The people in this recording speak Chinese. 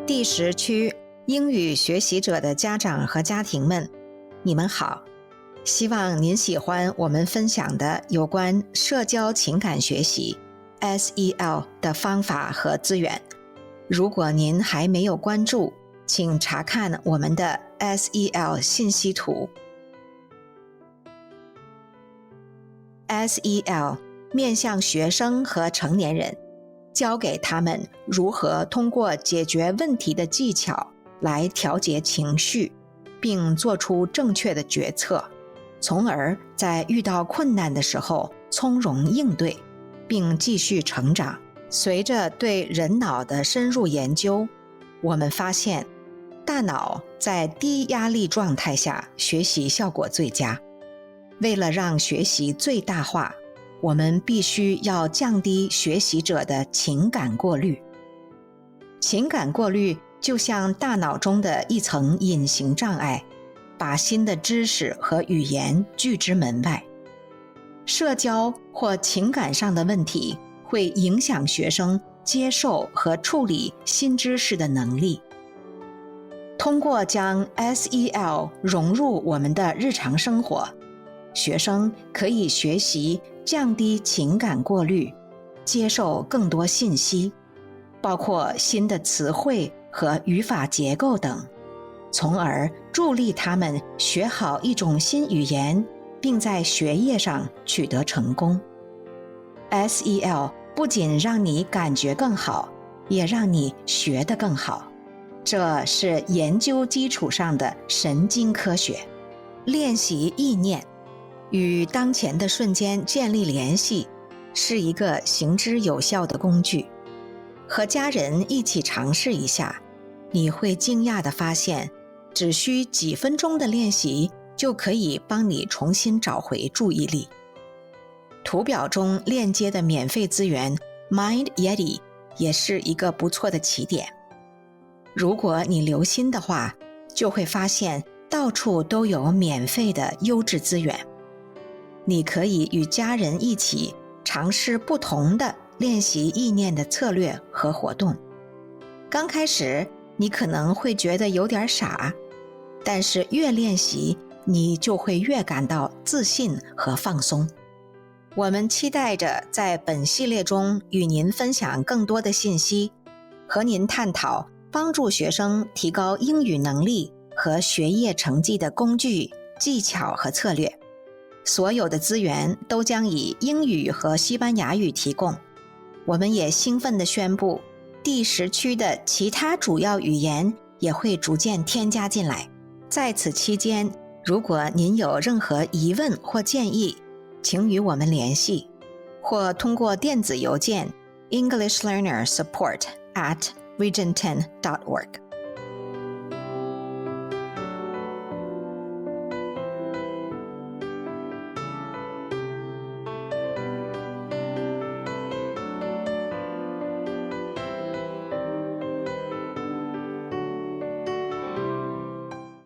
第10区英语学习者的家长和家庭们，你们好，希望您喜欢我们分享的有关社交情感学习 SEL 的方法和资源。如果您还没有关注，请查看我们的 SEL 信息图。SEL 面向学生和成年人，教给他们如何通过解决问题的技巧来调节情绪，并做出正确的决策，从而在遇到困难的时候从容应对，并继续成长。随着对人脑的深入研究，我们发现大脑在低压力状态下学习效果最佳。为了让学习最大化，我们必须要降低学习者的情感过滤。情感过滤就像大脑中的一层隐形障碍，把新的知识和语言拒之门外。社交或情感上的问题会影响学生接受和处理新知识的能力。通过将 SEL 融入我们的日常生活，学生可以学习降低情感过滤，接受更多信息，包括新的词汇和语法结构等，从而助力他们学好一种新语言，并在学业上取得成功。SEL 不仅让你感觉更好，也让你学得更好。这是研究基础上的神经科学。练习意念，与当前的瞬间建立联系，是一个行之有效的工具。和家人一起尝试一下，你会惊讶地发现，只需几分钟的练习就可以帮你重新找回注意力。图表中链接的免费资源 Mind Yeti 也是一个不错的起点。如果你留心的话，就会发现到处都有免费的优质资源。你可以与家人一起尝试不同的练习意念的策略和活动。刚开始，你可能会觉得有点傻，但是越练习，你就会越感到自信和放松。我们期待着在本系列中与您分享更多的信息，和您探讨帮助学生提高英语能力和学业成绩的工具、技巧和策略。所有的资源都将以英语和西班牙语提供。我们也兴奋地宣布，第10区的其他主要语言也会逐渐添加进来。在此期间，如果您有任何疑问或建议，请与我们联系，或通过电子邮件 englishlearnersupport@region10.org